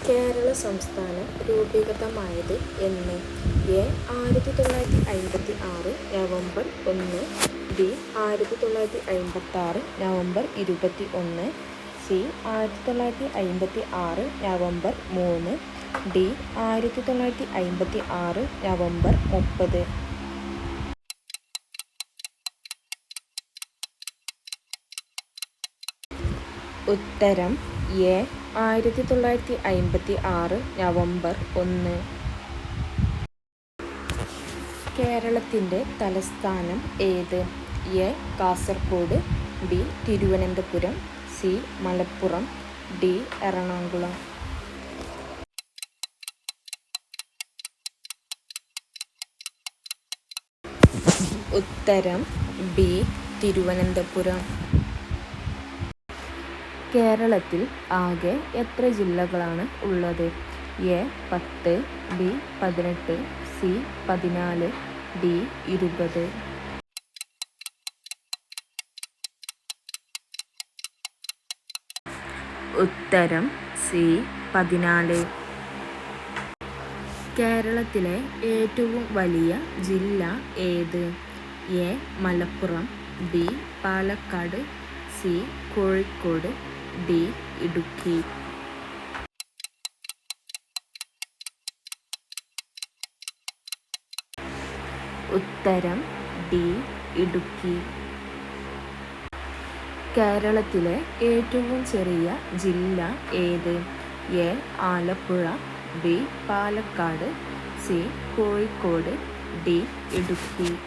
കേരള സംസ്ഥാനം രൂപീകൃതമായത് എന്ന്? A. 1956 November 1. B. 1956 November 21. C. 1956 November 3. D. 1956 November 30. ഉത്തരം എ. 1956 നവംബർ 1. കേരളത്തിൻ്റെ തലസ്ഥാനം ഏത്? A. Kasaragod. B. Thiruvananthapuram. C. Malappuram. D. Ernakulam. ഉത്തരം ബി. തിരുവനന്തപുരം. കേരളത്തിൽ ആകെ എത്ര ജില്ലകളാണ് ഉള്ളത്? എ. 10. ബി. 18. സി. 14. ഡി. 20. ഉത്തരം സി. 14. കേരളത്തിലെ ഏറ്റവും വലിയ ജില്ല ഏത്? A. Malappuram. B. Palakkad. C. Kozhikode. D. Idukki. ഉത്തരം ഡി. ഇടുക്കി. കേരളത്തിലെ ഏറ്റവും ചെറിയ ജില്ല ഏത്? A. Alappuzha. B. Palakkad. C. Kozhikode. D. Idukki.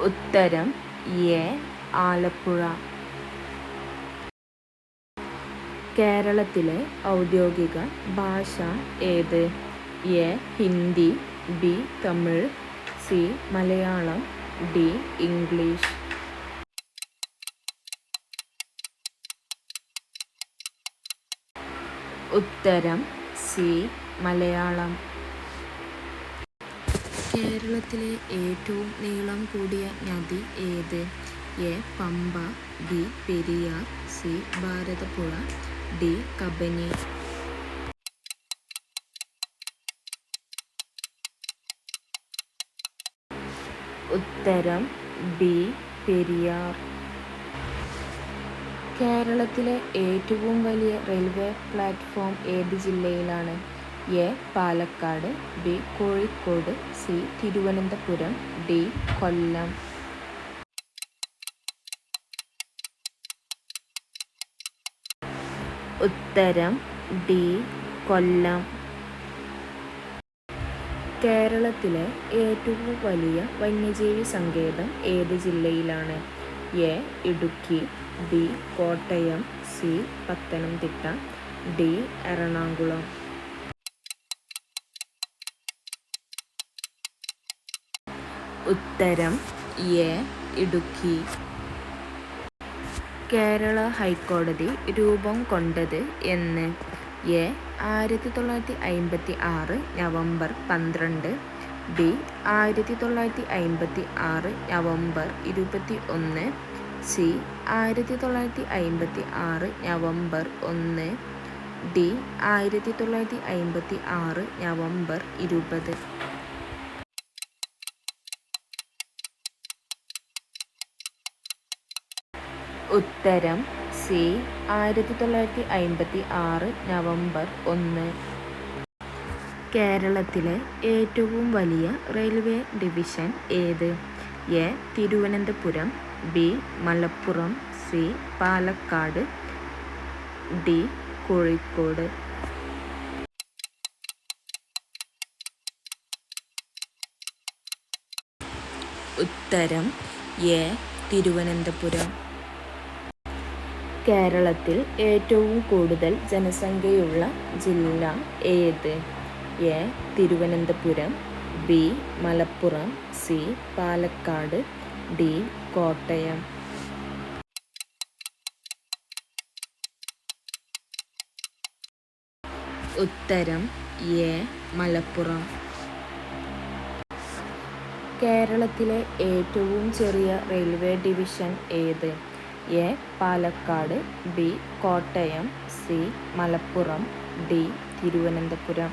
ഉത്തരം എ. ആലപ്പുഴ. കേരളത്തിലെ ഔദ്യോഗിക ഭാഷ ഏത്? A. Hindi. B. Tamil. C. Malayalam. D. English. ഉത്തരം സി. മലയാളം. കേരളത്തിലെ ഏറ്റവും നീളം കൂടിയ നദി ഏത്? A. Pamba. B. Periyar. C. Bharathappuzha. D. Kabani. ഉത്തരം ബി. പെരിയാർ. കേരളത്തിലെ ഏറ്റവും വലിയ റെയിൽവേ പ്ലാറ്റ്ഫോം ഏത് ജില്ലയിലാണ്? A. Palakkad. B. Kozhikode. C. Thiruvananthapuram. D. Kollam. ഉത്തരം ഡി. കൊല്ലം. കേരളത്തിലെ ഏറ്റവും വലിയ വന്യജീവി സങ്കേതം ഏത് ജില്ലയിലാണ്? A. Idukki. B. Kottayam. C. Pathanamthitta. D. Ernakulam. ഉത്തരം എ. ഇടുക്കി. കേരള ഹൈക്കോടതി രൂപം കൊണ്ടത് എന്ന്? A. 1956 November 12. B. 1956 November 21. C. 1956 November 1. D. 1956 November 20. ഉത്തരം സി. 1956 നവംബർ 1. കേരളത്തിലെ ഏറ്റവും വലിയ റെയിൽവേ ഡിവിഷൻ ഏത്? A. Thiruvananthapuram. B. Malappuram. C. Palakkad. D. Kozhikode. ഉത്തരം എ. തിരുവനന്തപുരം. കേരളത്തിൽ ഏറ്റവും കൂടുതൽ ജനസംഖ്യയുള്ള ജില്ല ഏത്? A. Thiruvananthapuram. B. Malappuram. C. Palakkad. D. Kottayam. ഉത്തരം എ. മലപ്പുറം. കേരളത്തിലെ ഏറ്റവും ചെറിയ റെയിൽവേ ഡിവിഷൻ ഏത്? A Palakkad, B Kottayam, C Malappuram, D Thiruvananthapuram.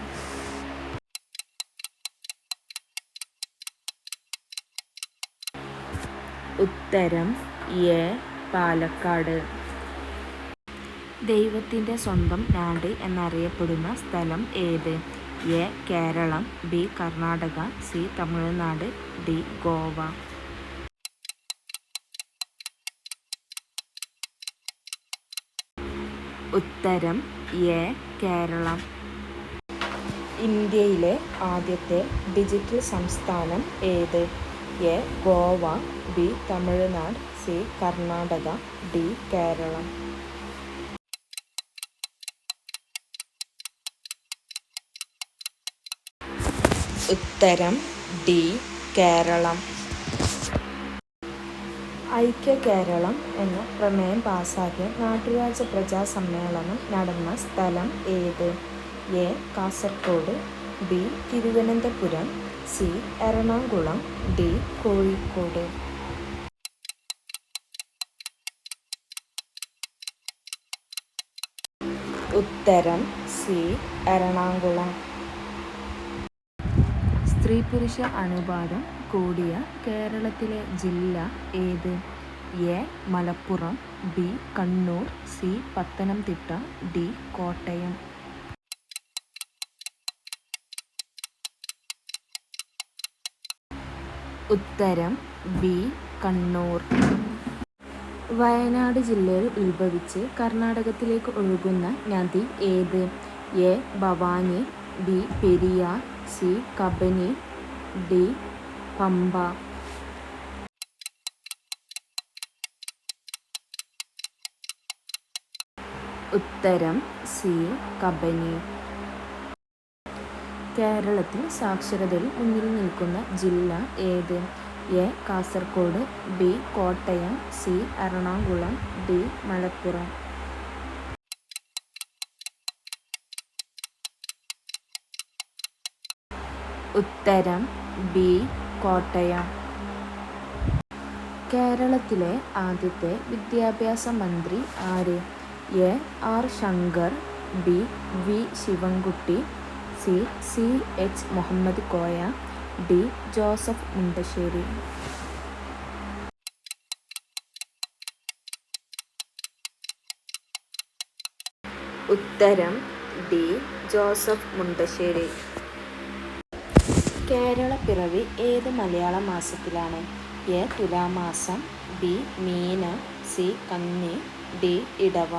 ഉത്തരം എ പാലക്കാട്. ദൈവത്തിൻ്റെ സ്വന്തം നാട് എന്നറിയപ്പെടുന്ന സ്ഥലം ഏത്? A Kerala, B Karnataka, C Tamil Nadu, D Goa. ഉത്തരം എ കേരളം. ഇന്ത്യയിലെ ആദ്യത്തെ ഡിജിറ്റൽ സംസ്ഥാനം ഏത്? A Goa, B Tamil Nadu, C Karnataka, D Kerala. ഉത്തരം ഡി കേരളം. ഐക്യ കേരളം എന്ന പ്രമേയം പാസാക്കിയ നാട്ടുരാജ്യ പ്രജാസമ്മേളനം നടന്ന സ്ഥലം ഏത്? A Kasaragod, B Thiruvananthapuram, C Ernakulam, D Kozhikode. ഉത്തരം സി എറണാകുളം. സ്ത്രീ പുരുഷ അനുപാതം കൂടിയ കേരളത്തിലെ ജില്ല ഏത്? A Malappuram, B Kannur, C Pathanamthitta, D Kottayam. ഉത്തരം ബി കണ്ണൂർ. വയനാട് ജില്ലയിൽ ഉത്ഭവിച്ച് കർണാടകത്തിലേക്ക് ഒഴുകുന്ന നദി ഏത്? A Bhavani, B Periyar, C Kabani, D Pamba. ഉത്തരം സി കബനി. കേരളത്തിൽ സാക്ഷരതയിൽ മുന്നിൽ നിൽക്കുന്ന ജില്ല ഏത്? A Kasaragod, B Kottayam, C Ernakulam, D Malappuram. ഉത്തരം ബി കോട്ടയം. കേരളത്തിലെ ആദ്യത്തെ വിദ്യാഭ്യാസ മന്ത്രി ആര്? A R Shankar, B V Sivankutty, C H Muhammad Koya, D Joseph Mundassery. ഉത്തരം ഡി ജോസഫ് മുണ്ടശ്ശേരി. കേരളപ്പിറവി ഏത് മലയാള മാസത്തിലാണ്? എ തുലാമാസം, ബി മീന, സി കന്നി, ഡി ഇടവ.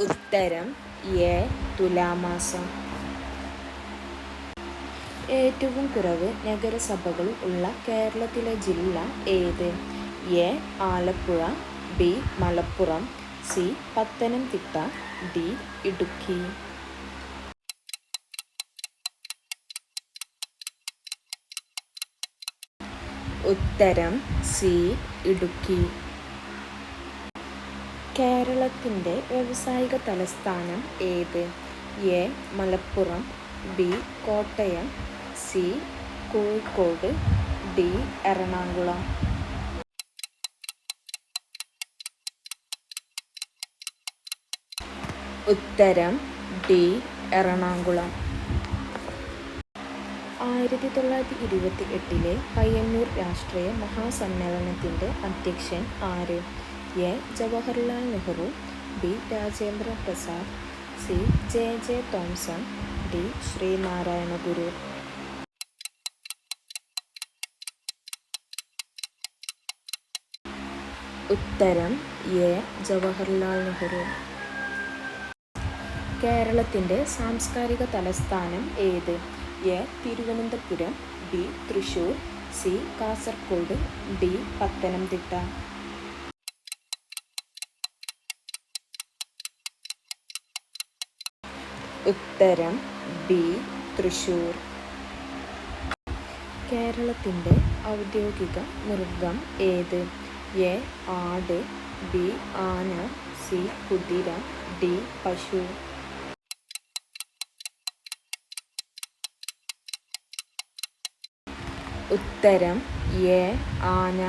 ഉത്തരം എ തുലാമാസം. ഏറ്റവും കുറവ് നഗരസഭകൾ ഉള്ള കേരളത്തിലെ ജില്ല ഏത്? A Alappuzha, B Malappuram, C Pathanamthitta, D Idukki. ഉത്തരം സി ഇടുക്കി. കേരളത്തിൻ്റെ വ്യാവസായിക തലസ്ഥാനം ഏത്? A Malappuram, B Kottayam, C Kozhikode, D Ernakulam. ഉത്തരം ഡി എറണാകുളം. 1928 പയ്യന്നൂർ രാഷ്ട്രീയ മഹാസമ്മേളനത്തിൻ്റെ അധ്യക്ഷൻ ആര്? A Jawaharlal Nehru, B Rajendra Prasad, C J Thomson, D Sreenarayana Guru. ഉത്തരം എ ജവഹർലാൽ നെഹ്റു. കേരളത്തിൻ്റെ സാംസ്കാരിക തലസ്ഥാനം ഏത്? A Thiruvananthapuram, B Thrissur, C Kasaragod, D Pathanamthitta. ഉത്തരം ബി തൃശ്ശൂർ. കേരളത്തിൻ്റെ ഔദ്യോഗിക മൃഗം ഏത്? എ ആട്, ബി ആന, സി കുതിര, ഡി പശു. ഉത്തരം എ ആന.